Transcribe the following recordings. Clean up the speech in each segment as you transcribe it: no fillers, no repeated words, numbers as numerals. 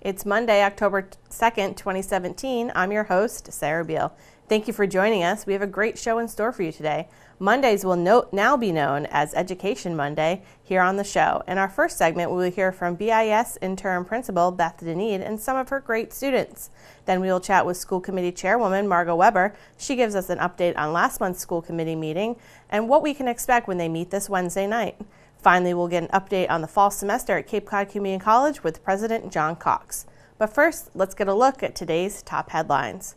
It's Monday, October 2nd, 2017. I'm your host, Sarah Beal. Thank you for joining us. We have a great show in store for you today. Mondays will now be known as Education Monday here on the show. In our first segment, we will hear from BIS Interim Principal Beth Deneen and some of her great students. Then we will chat with School Committee Chairwoman Margot Weber. She gives us an update on last month's school committee meeting and what we can expect when they meet this Wednesday night. Finally, we'll get an update on the fall semester at Cape Cod Community College with President John Cox. But first, let's get a look at today's top headlines.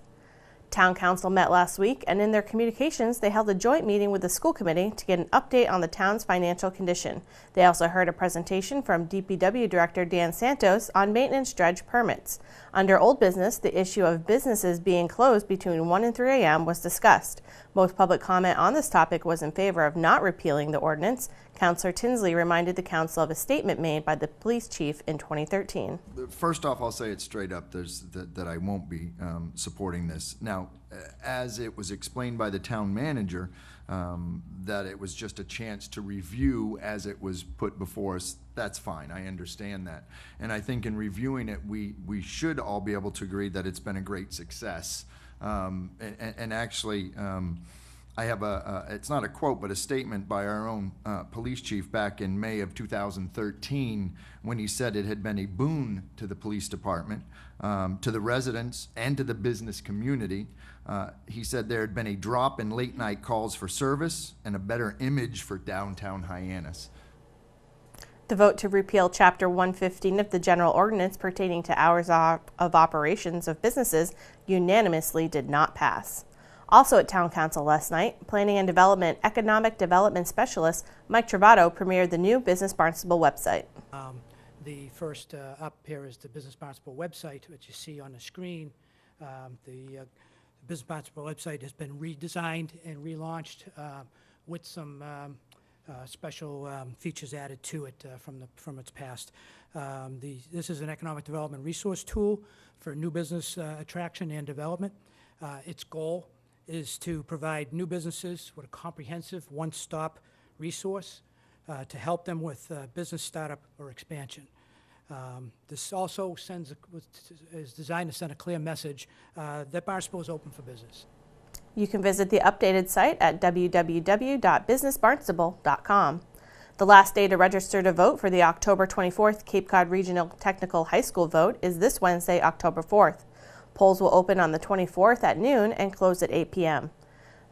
Town Council met last week, and in their communications, they held a joint meeting with the school committee to get an update on the town's financial condition. They also heard a presentation from DPW Director Dan Santos on maintenance dredge permits. Under old business, the issue of businesses being closed between 1 and 3 a.m. was discussed. Most public comment on this topic was in favor of not repealing the ordinance. Councillor Tinsley reminded the council of a statement made by the police chief in 2013. First off, I'll say it straight up that I won't be supporting this. Now, as it was explained by the town manager, that it was just a chance to review as it was put before us, that's fine. I understand that. And I think in reviewing it, we should all be able to agree that it's been a great success. And actually, I have it's not a quote, but a statement by our own police chief back in May of 2013 when he said it had been a boon to the police department, to the residents, and to the business community. He said there had been a drop in late night calls for service and a better image for downtown Hyannis. The vote to repeal Chapter 115 of the General Ordinance pertaining to hours of operations of businesses unanimously did not pass. Also at Town Council last night, Planning and Development Economic Development Specialist Mike Travato premiered the new Business Barnstable website. The first up here is the Business Barnstable website, which you see on the screen. The Business Barnstable website has been redesigned and relaunched with some special features added to it from its past. This is an economic development resource tool for new business attraction and development. Its goal is to provide new businesses with a comprehensive one-stop resource to help them with business startup or expansion. This also is designed to send a clear message that Barnstable is open for business. You can visit the updated site at www.businessbarnstable.com. The last day to register to vote for the October 24th Cape Cod Regional Technical High School vote is this Wednesday, October 4th. Polls will open on the 24th at noon and close at 8 p.m.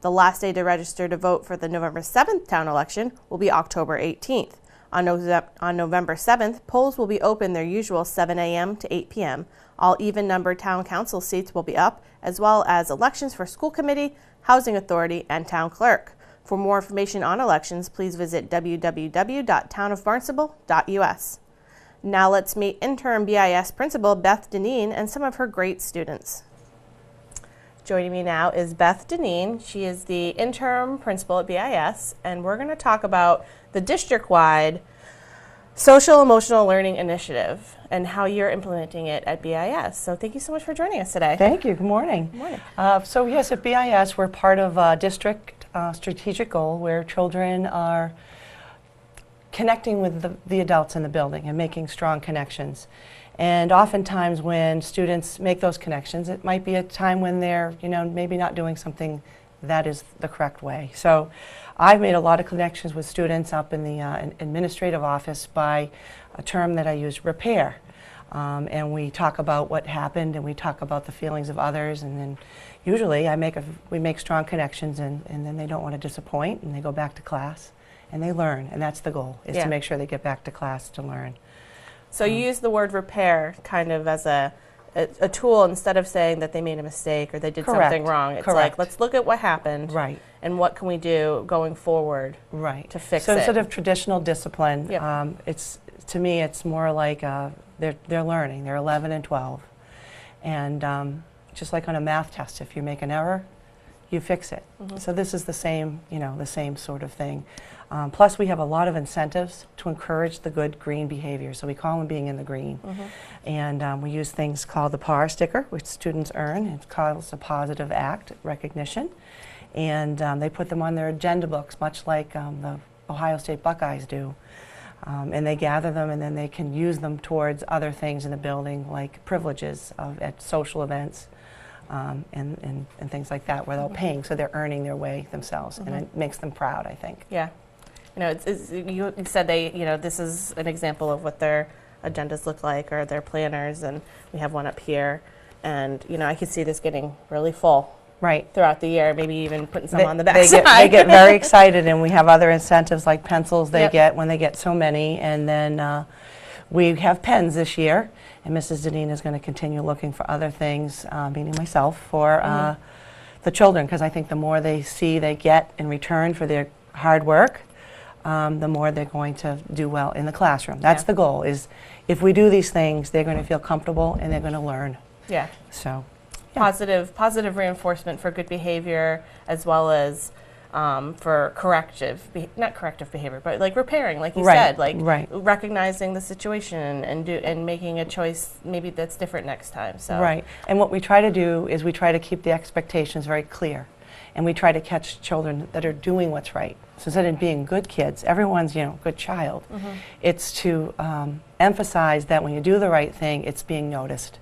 The last day to register to vote for the November 7th town election will be October 18th. On November 7th, polls will be open their usual 7 a.m. to 8 p.m. All even-numbered town council seats will be up, as well as elections for school committee, housing authority, and town clerk. For more information on elections, please visit www.townofbarnstable.us. Now let's meet interim BIS Principal Beth Deneen and some of her great students. Joining me now is Beth Deneen. She is the interim principal at BIS, and we're going to talk about the district-wide Social Emotional Learning Initiative and how you're implementing it at BIS. So thank you so much for joining us today. Thank you. Good morning. Good morning. So yes, at BIS we're part of a district strategic goal where children are connecting with the adults in the building and making strong connections. And oftentimes when students make those connections, it might be a time when they're, maybe not doing something that is the correct way. So I've made a lot of connections with students up in the administrative office by a term that I use, repair. And we talk about what happened and we talk about the feelings of others, and then usually we make strong connections, and then they don't want to disappoint, and they go back to class and they learn, and that's the goal, is to make sure they get back to class to learn. So you use the word repair kind of as a tool instead of saying that they made a mistake or they did something wrong. It's like, let's look at what happened and what can we do going forward to fix it. So sort of traditional discipline, to me it's more like they're learning. They're 11 and 12. And just like on a math test, if you make an error, you fix it. So this is the same, the same sort of thing. Plus we have a lot of incentives to encourage the good green behavior. So we call them being in the green. And we use things called the PAR sticker, which students earn. It's called a positive act recognition. And they put them on their agenda books, much like the Ohio State Buckeyes do. And they gather them, and then they can use them towards other things in the building, like privileges at social events and things like that, where they're paying, so they're earning their way themselves, and it makes them proud, I think. Yeah. You know, you said this is an example of what their agendas look like, or their planners, and we have one up here. And, I can see this getting really full. Right. Throughout the year, maybe even putting some on the back They side. get very excited, and we have other incentives like pencils they Yep. get when they get so many. And then we have pens this year, and Mrs. Deneen is going to continue looking for other things, meaning myself, for the children, because I think the more they see they get in return for their hard work, the more they're going to do well in the classroom. That's the goal, is if we do these things, they're going to feel comfortable and they're going to learn. Yeah. So. Positive reinforcement for good behavior, as well as for not corrective behavior, but like repairing, like you said, like recognizing the situation and making a choice maybe that's different next time. So right, and what we try to do is we try to keep the expectations very clear, and we try to catch children that are doing what's right. So instead of being good kids, everyone's good child. It's to emphasize that when you do the right thing, it's being noticed.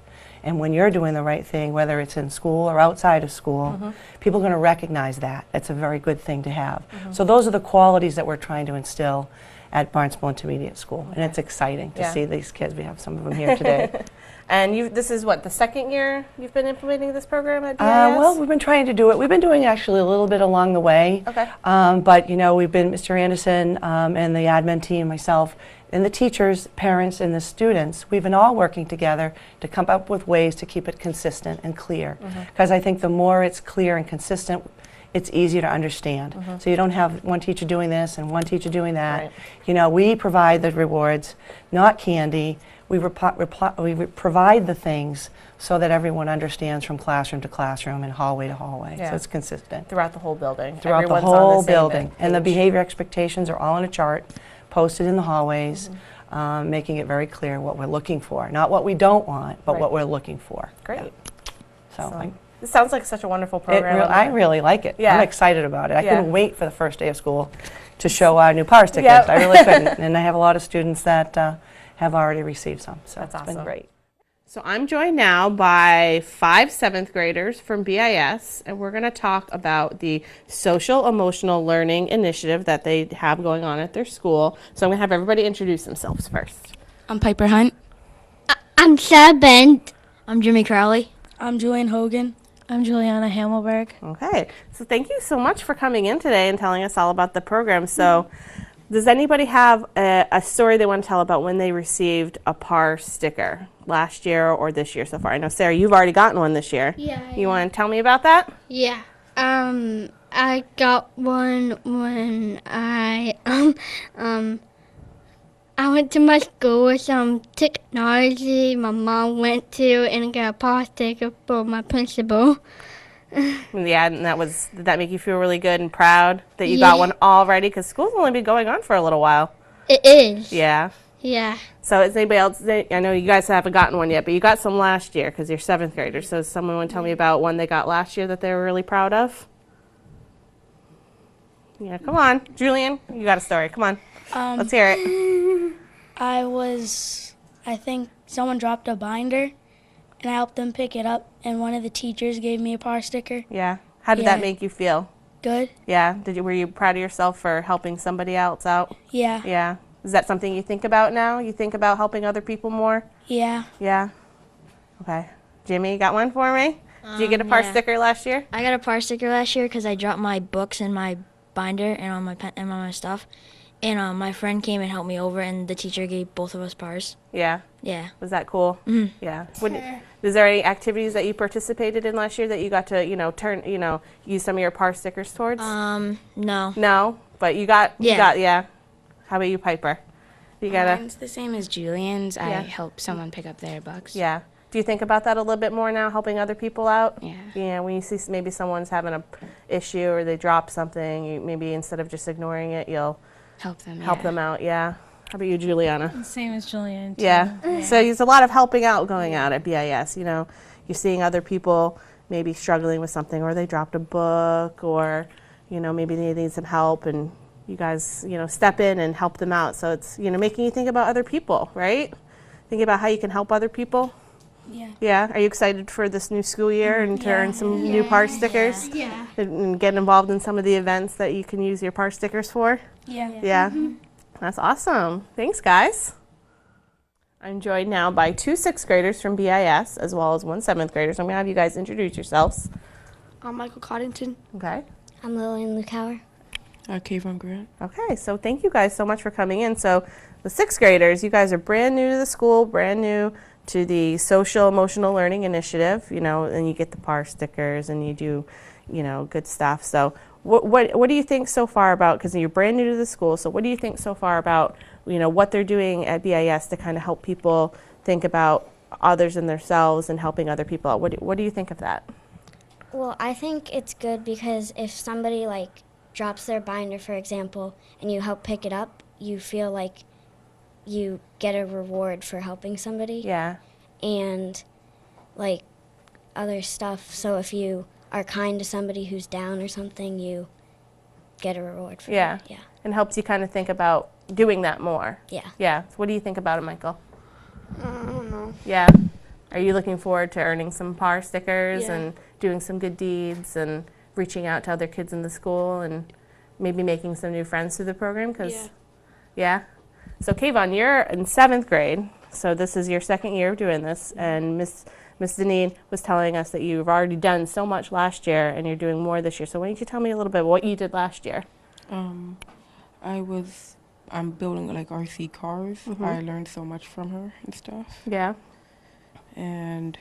And when you're doing the right thing, whether it's in school or outside of school, people are going to recognize that. It's a very good thing to have. So those are the qualities that we're trying to instill at Barnstable Intermediate School. And it's exciting to see these kids. We have some of them here today. And this is what, the second year you've been implementing this program at BIS? Well, we've been trying to do it. We've been doing actually a little bit along the way. Okay. But, we've been, Mr. Anderson and the admin team, myself, and the teachers, parents, and the students, we've been all working together to come up with ways to keep it consistent and clear. Because I think the more it's clear and consistent, it's easier to understand. So you don't have one teacher doing this and one teacher doing that. Right. We provide the rewards, not candy. We provide the things so that everyone understands from classroom to classroom and hallway to hallway. Yeah. So it's consistent. Throughout the whole building. Throughout Everyone's the on whole the same building. And the page. behavior expectations are all on a chart, posted in the hallways, making it very clear what we're looking for. Not what we don't want, but what we're looking for. Great. So this sounds like such a wonderful program. I really like it. Yeah. I'm excited about it. I Yeah. couldn't wait for the first day of school to show our new power stickers. Yep. I really couldn't. And I have a lot of students that have already received some. So That's it's been awesome. great. So I'm joined now by 5 7th graders from BIS, and we're going to talk about the social emotional learning initiative that they have going on at their school. So I'm going to have everybody introduce themselves first. I'm Piper Hunt. I'm Sabent. I'm Jimmy Crowley. I'm Julian Hogan. I'm Juliana Hamelberg. Okay, so thank you so much for coming in today and telling us all about the program. So does anybody have a story they want to tell about when they received a PAR sticker last year or this year so far? I know, Sarah, you've already gotten one this year. Yeah. You want to tell me about that? Yeah. I got one when I went to my school with some technology my mom went to and got a PAW sticker for my principal. Yeah, and did that make you feel really good and proud that you got one already? Because school's only been going on for a little while. It is. Yeah. Yeah. So is anybody else, I know you guys haven't gotten one yet, but you got some last year because you're 7th graders. So does someone want to tell me about one they got last year that they were really proud of? Yeah, come on. Julian, you got a story. Come on. Let's hear it. I think someone dropped a binder, and I helped them pick it up, and one of the teachers gave me a PAR sticker. Yeah. How did that Yeah. make you feel? Good? Yeah. Were you proud of yourself for helping somebody else out? Yeah. Yeah. Is that something you think about now? You think about helping other people more? Yeah. Yeah. Okay. Jimmy, you got one for me? Did you get a PAR sticker last year? I got a PAR sticker last year because I dropped my books in my binder and on my pen and on my stuff. And my friend came and helped me over, and the teacher gave both of us PARs. Yeah. Yeah. Was that cool? Mm-hmm. Yeah. Is there any activities that you participated in last year that you got to, use some of your PAR stickers towards? No. No, but you got. How about you, Piper? You got Mine's the same as Julian's. I Yeah. help someone pick up their books. Yeah. Do you think about that a little bit more now, helping other people out? Yeah. Yeah. When you see maybe someone's having a issue or they drop something, maybe instead of just ignoring it, you'll Help them. help them out. Yeah. How about you, Juliana? Same as Julian. too. Yeah. So there's a lot of helping out going out at BIS. You're seeing other people maybe struggling with something, or they dropped a book, or maybe they need some help, and you guys, step in and help them out. So it's, making you think about other people, right? Think about how you can help other people. Yeah. Yeah. Are you excited for this new school year and to earn some new PAR stickers? Yeah. And get involved in some of the events that you can use your PAR stickers for? Yeah. Yeah. That's awesome. Thanks, guys. I'm joined now by 2 6th graders from BIS as well as 1 7th grader. So I'm going to have you guys introduce yourselves. I'm Michael Coddington. Okay. I'm Lillian Lukauer. Kayvon Grant. Okay, so thank you guys so much for coming in. So the 6th graders, you guys are brand new to the school, brand new to the social emotional learning initiative, and you get the PAR stickers and you do, good stuff. So what do you think so far about, because you're brand new to the school, so what do you think so far about, what they're doing at BIS to kind of help people think about others and themselves and helping other people out? What do you think of that? Well, I think it's good because if somebody drops their binder, for example, and you help pick it up, you feel like you get a reward for helping somebody. Yeah. And other stuff. So if you are kind to somebody who's down or something, you get a reward for Yeah. it. Yeah. And helps you kind of think about doing that more. Yeah. Yeah. So what do you think about it, Michael? I don't know. Yeah. Are you looking forward to earning some PAR stickers Yeah. and doing some good deeds and reaching out to other kids in the school and maybe making some new friends through the program? Yeah. So Kayvon, you're in 7th grade, so this is your 2nd year of doing this, and Miss Deneen was telling us that you've already done so much last year and you're doing more this year. So why don't you tell me a little bit what you did last year? I'm building RC cars. I learned so much from her and stuff. Yeah. And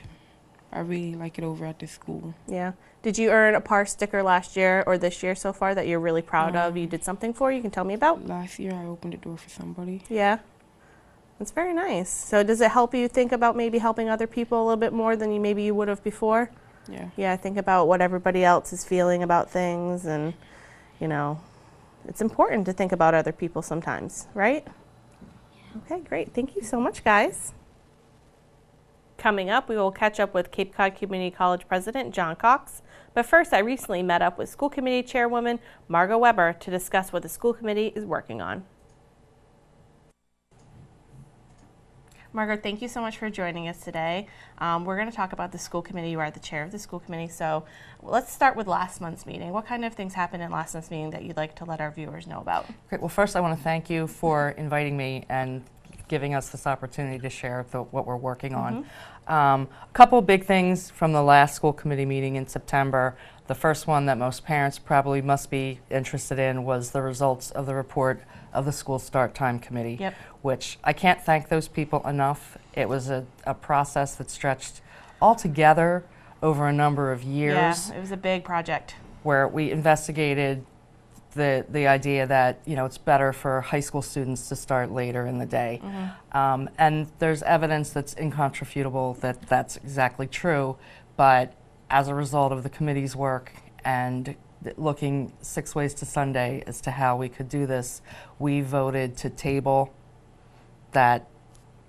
I really like it over at the school. Yeah. Did you earn a PAR sticker last year or this year so far that you're really proud of? You did something for you can tell me about? Last year I opened the door for somebody. Yeah. That's very nice. So does it help you think about maybe helping other people a little bit more than maybe you would have before? Yeah. Yeah, think about what everybody else is feeling about things, and it's important to think about other people sometimes, right? Okay, great. Thank you so much, guys. Coming up, we will catch up with Cape Cod Community College President John Cox. But first, I recently met up with School Committee Chairwoman Margot Weber to discuss what the school committee is working on. Margot, thank you so much for joining us today. We're going to talk about the school committee. You are the chair of the school committee. So let's start with last month's meeting. What kind of things happened in last month's meeting that you'd like to let our viewers know about? Great. Well, first I want to thank you for inviting me and giving us this opportunity to share what we're working on. A couple of big things from the last school committee meeting in September. The first one that most parents probably must be interested in was the results of the report of the school start time committee, which I can't thank those people enough. It was a process that stretched all together over a number of years. Yeah, it was a big project. Where we investigated the idea that it's better for high school students to start later in the day. And there's evidence that's incontrovertible that that's exactly true, but as a result of the committee's work and looking 6 ways to Sunday as to how we could do this, we voted to table that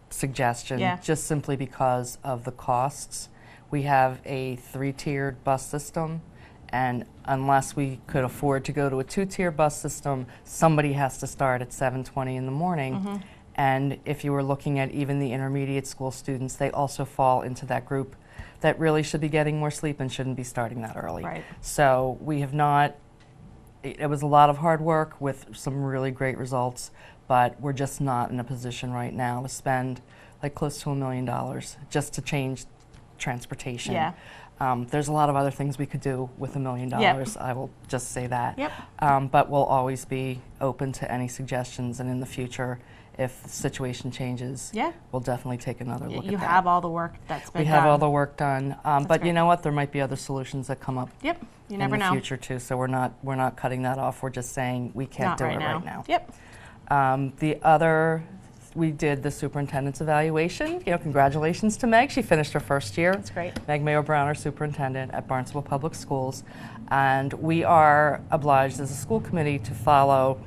suggestion just simply because of the costs. We have a 3-tiered bus system, and unless we could afford to go to a 2-tier bus system, somebody has to start at 7:20 in the morning. And if you were looking at even the intermediate school students, they also fall into that group that really should be getting more sleep and shouldn't be starting that early. Right. So we have not, it was a lot of hard work with some really great results, but we're just not in a position right now to spend close to $1 million just to change transportation. Yeah. There's a lot of other things we could do with $1 million. I will just say that. But we'll always be open to any suggestions, and in the future, if the situation changes, we'll definitely take another look at that. You have all the work that's been done. We have all the work done, but you know what? There might be other solutions that come up. You never know. In the future too. So we're not cutting that off. We're just saying we can't do it right now. The other, we did the superintendent's evaluation. Congratulations to Meg. She finished her first year. That's great. Meg Mayo-Brown, our superintendent at Barnstable Public Schools, and we are obliged as a school committee to follow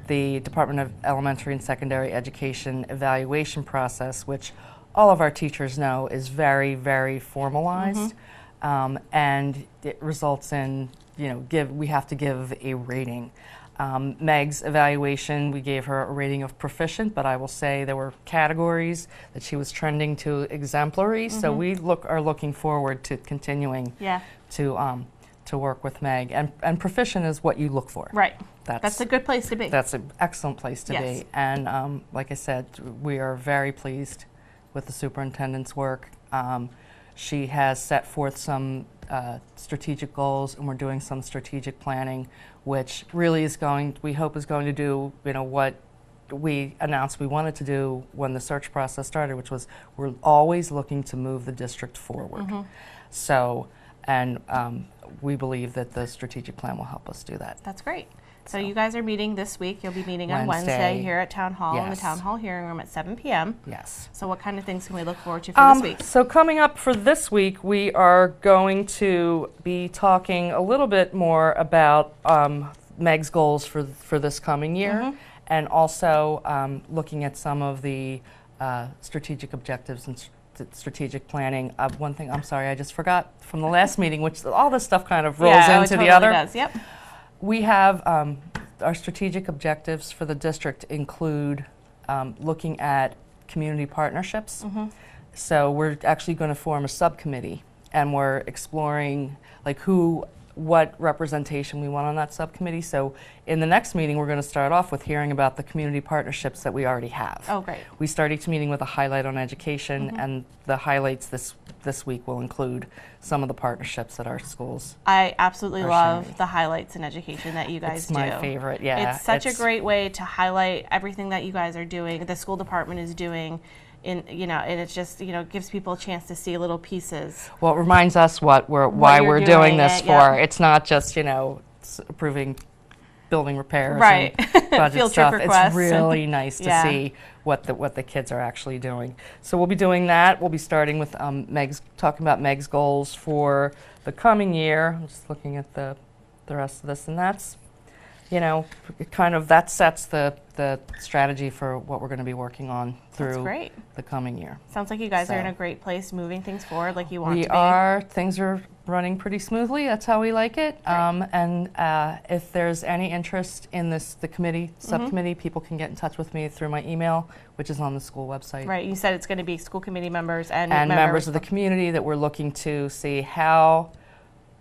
the Department of Elementary and Secondary Education evaluation process, which all of our teachers know is very, very formalized, and it results in, we have to give a rating. Meg's evaluation, we gave her a rating of proficient, but I will say there were categories that she was trending to exemplary. So we are looking forward to continuing to work with Meg. And proficient is what you look for. Right. That's a good place to be. That's an excellent place to be. And like I said, we are very pleased with the superintendent's work. She has set forth some strategic goals, and we're doing some strategic planning, which really is we hope is going to do, what we announced we wanted to do when the search process started, which was we're always looking to move the district forward. So, and we believe that the strategic plan will help us do that. That's great. So you guys are meeting this week. You'll be meeting on Wednesday here at Town Hall in the Town Hall hearing room at 7 p.m. Yes. So what kind of things can we look forward to for this week? So coming up for this week, we are going to be talking a little bit more about Meg's goals for this coming year, and also looking at some of the strategic objectives and strategic planning. One thing, I'm sorry, I just forgot from the last meeting, which all this stuff kind of rolls into the other. Does. Yep. We have our strategic objectives for the district include looking at community partnerships. So we're actually going to form a subcommittee, and we're exploring what representation we want on that subcommittee. So in the next meeting, we're going to start off with hearing about the community partnerships that we already have. Oh, great. We start each meeting with a highlight on education, and the highlights this week will include some of the partnerships that our schools I absolutely love the highlights in education that you guys do. It's my favorite, yeah. It's such a great way to highlight everything that you guys are doing, the school department is doing, and it's just, gives people a chance to see little pieces. Well, it reminds us why we're doing this for. It's not just, approving building repairs and budget Field stuff. trip requests. It's really nice to see what the kids are actually doing. So we'll be doing that. We'll be starting with talking about Meg's goals for the coming year. I'm just looking at the rest of this, and that's, that sets the strategy for what we're going to be working on through the coming year. Sounds like you guys are in a great place, moving things forward like you want to be. We are. Things are running pretty smoothly. That's how we like it. And if there's any interest in the subcommittee, people can get in touch with me through my email, which is on the school website. Right. You said it's going to be school committee members and members of the community that we're looking to see how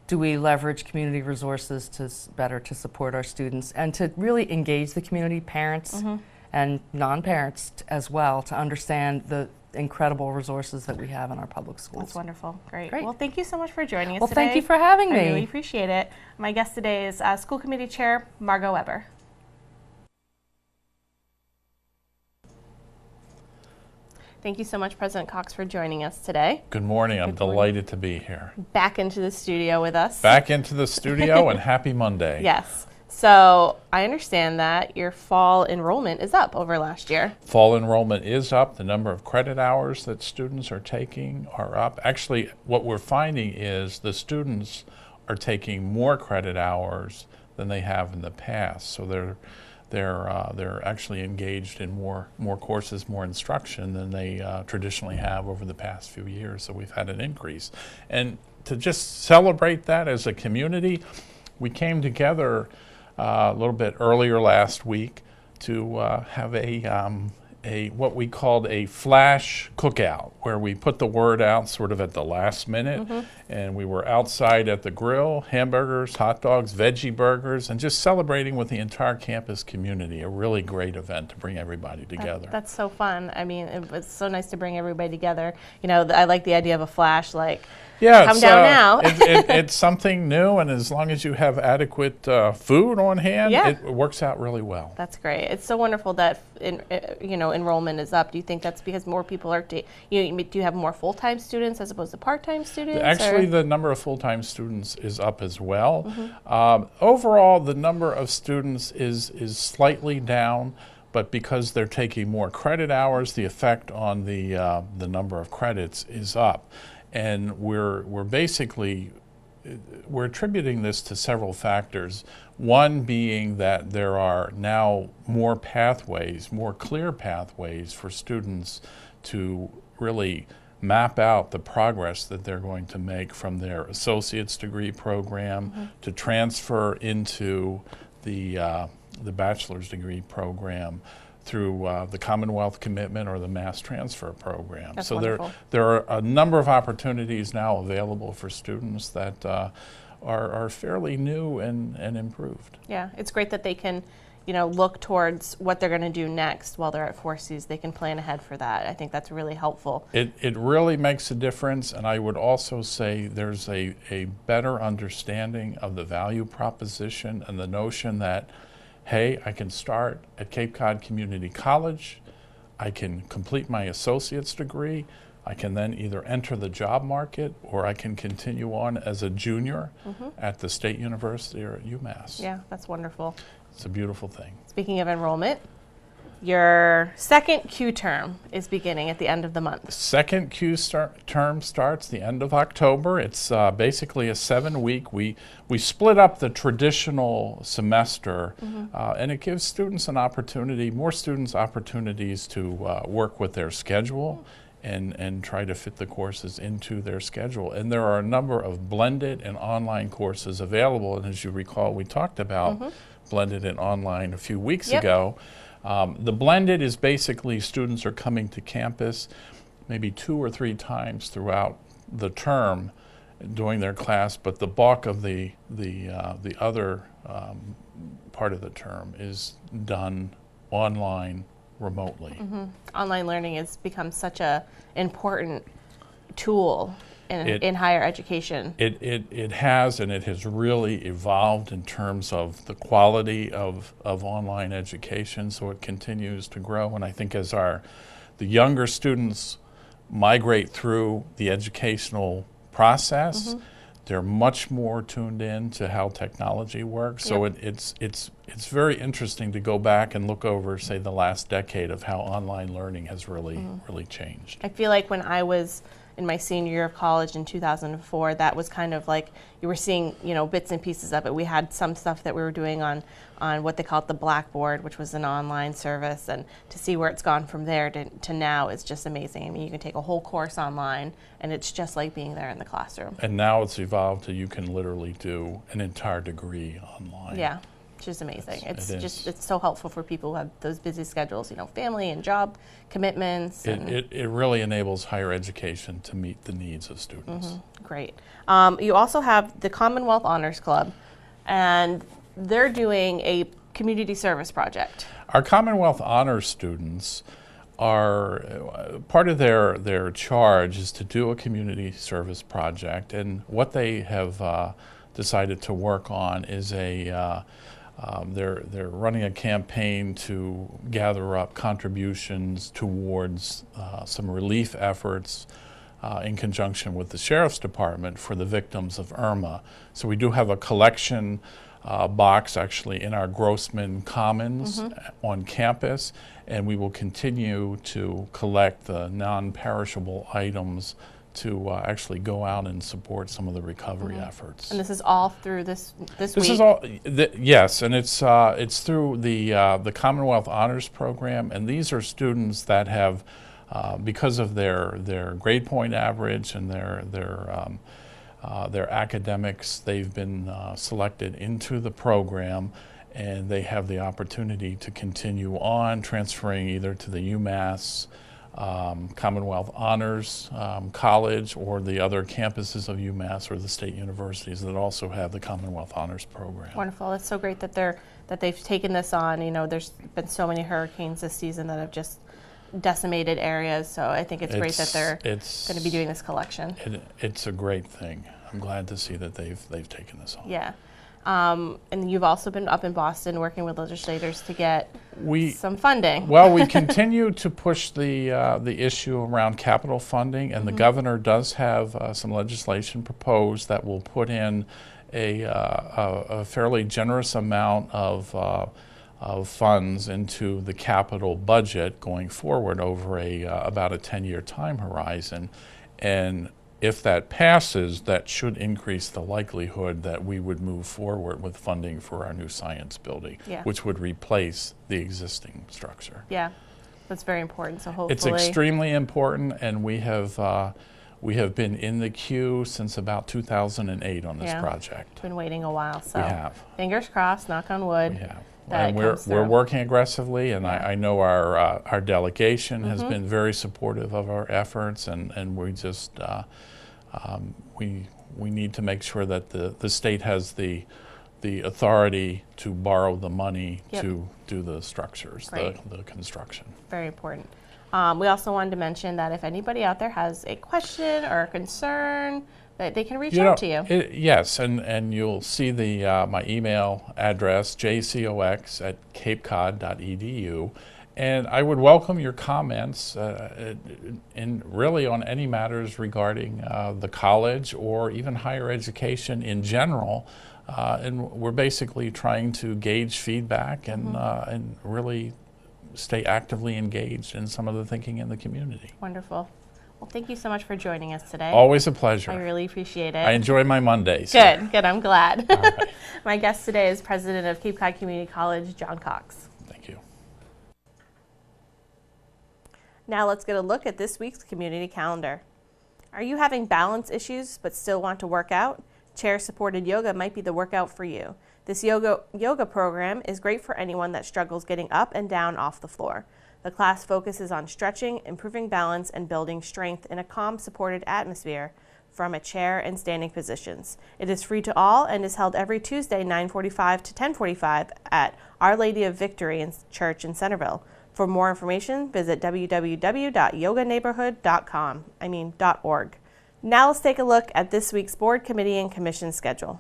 do we leverage community resources to better to support our students and to really engage the community, parents and non-parents as well, to understand the incredible resources that we have in our public schools. That's wonderful. Great. Well, thank you so much for joining us today. Well, thank you for having me. I really appreciate it. My guest today is School Committee Chair Margot Weber. Thank you so much, President Cox, for joining us today. Good morning. I'm delighted to be here. Back into the studio with us. Back into the studio, and happy Monday. Yes. So I understand that your fall enrollment is up over last year. Fall enrollment is up. The number of credit hours that students are taking are up. Actually, what we're finding is the students are taking more credit hours than they have in the past. So they're actually engaged in more courses, more instruction than they traditionally have over the past few years. So we've had an increase. And to just celebrate that as a community, we came together a little bit earlier last week to have a what we called a flash cookout, where we put the word out sort of at the last minute, and we were outside at the grill, hamburgers, hot dogs, veggie burgers, and just celebrating with the entire campus community. A really great event to bring everybody together. That's so fun. I mean, it was so nice to bring everybody together. I like the idea of a flash, come down now. It's something new, and as long as you have adequate food on hand, it works out really well. That's great. It's so wonderful that enrollment is up. Do you think that's because more people are? Do you have more full-time students as opposed to part-time students? Actually, the number of full-time students is up as well. Overall, the number of students is slightly down. But because they're taking more credit hours, the effect on the number of credits is up. And we're attributing this to several factors. One being that there are now more pathways, more clear pathways for students to really map out the progress that they're going to make from their associate's degree program to transfer into the the bachelor's degree program through the Commonwealth Commitment or the Mass Transfer program. That's so wonderful. there are a number of opportunities now available for students that are fairly new and improved. Yeah, it's great that they can, look towards what they're going to do next while they're at Four Cs. They can plan ahead for that. I think that's really helpful. It really makes a difference, and I would also say there's a better understanding of the value proposition and the notion that, hey, I can start at Cape Cod Community College, I can complete my associate's degree, I can then either enter the job market or I can continue on as a junior at the State University or at UMass. Yeah, that's wonderful. It's a beautiful thing. Speaking of enrollment, your second Q term is beginning at the end of the month. Second Q term starts the end of October. It's basically a 7-week. We split up the traditional semester, and it gives students an opportunity, more students opportunities to work with their schedule and try to fit the courses into their schedule. And there are a number of blended and online courses available. And as you recall, we talked about blended and online a few weeks ago. The blended is basically students are coming to campus maybe 2 or 3 times throughout the term during their class, but the bulk of the other part of the term is done online remotely. Online learning has become such an important tool in higher education. It has, and it has really evolved in terms of the quality of online education, so it continues to grow. And I think as the younger students migrate through the educational process, they're much more tuned in to how technology works. So it's very interesting to go back and look over, say, the last decade of how online learning has really changed. I feel like when I was in my senior year of college in 2004, that was kind of like you were seeing, bits and pieces of it. We had some stuff that we were doing on what they called the Blackboard, which was an online service, and to see where it's gone from there to now is just amazing. I mean, you can take a whole course online, and it's just like being there in the classroom. And now it's evolved to you can literally do an entire degree online. Yeah. It's just amazing. It's so helpful for people who have those busy schedules, family and job commitments. It really enables higher education to meet the needs of students. Great. You also have the Commonwealth Honors Club, and they're doing a community service project. Our Commonwealth Honors students are, part of their charge is to do a community service project, and what they have decided to work on is they're running a campaign to gather up contributions towards some relief efforts in conjunction with the Sheriff's Department for the victims of Irma. So we do have a collection box actually in our Grossman Commons on campus, and we will continue to collect the non-perishable items to actually go out and support some of the recovery efforts. And this is all through this This week? is all, yes, and it's through the Commonwealth Honors Program, and these are students that have, because of their grade point average and their academics, they've been selected into the program, and they have the opportunity to continue on, transferring either to the UMass Commonwealth Honors College or the other campuses of UMass or the state universities that also have the Commonwealth Honors Program. Wonderful. It's so great that they've taken this on. There's been so many hurricanes this season that have just decimated areas, so I think it's great that they're going to be doing this collection. It's a great thing. I'm glad to see that they've taken this on. Yeah. And you've also been up in Boston working with legislators to get some funding. Well, we continue to push the issue around capital funding, and the governor does have some legislation proposed that will put in a fairly generous amount of funds into the capital budget going forward over about a 10-year time horizon. And if that passes, that should increase the likelihood that we would move forward with funding for our new science building, which would replace the existing structure. Yeah, that's very important. So hopefully, it's extremely important, and we have been in the queue since about 2008 on this project. Been waiting a while, so we have. Fingers crossed. Knock on wood. We have. that and comes we're through. working aggressively, and Yeah. I know our delegation has been very supportive of our efforts, and we just we need to make sure that the state has the authority to borrow the money to do the structures, the construction. Very important. We also wanted to mention that if anybody out there has a question or a concern, that they can reach out to you. Yes, and you'll see my email address, jcox@capecod.edu. And I would welcome your comments and really on any matters regarding the college or even higher education in general. And we're basically trying to gauge feedback and really stay actively engaged in some of the thinking in the community. Wonderful. Well, thank you so much for joining us today. Always a pleasure. I really appreciate it. I enjoy my Mondays. Good, good. I'm glad. All right. My guest today is President of Cape Cod Community College, John Cox. Thank you. Now let's get a look at this week's community calendar. Are you having balance issues but still want to work out? Chair-supported yoga might be the workout for you. This yoga program is great for anyone that struggles getting up and down off the floor. The class focuses on stretching, improving balance, and building strength in a calm, supported atmosphere from a chair and standing positions. It is free to all and is held every Tuesday, 9:45 to 10:45 at Our Lady of Victory Church in Centerville. For more information, visit www.yoganeighborhood.org. Now let's take a look at this week's board, committee, and commission schedule.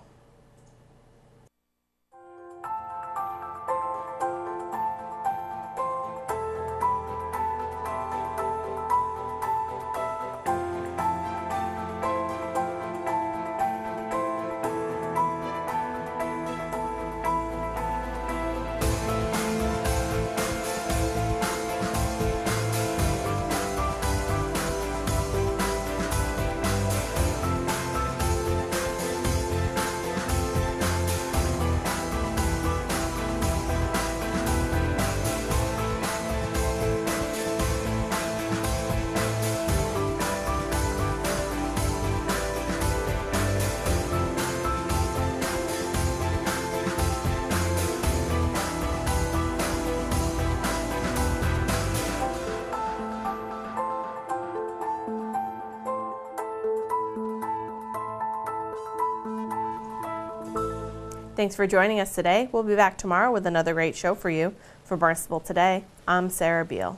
Thanks for joining us today. We'll be back tomorrow with another great show for you. For Barnstable Today, I'm Sarah Beal.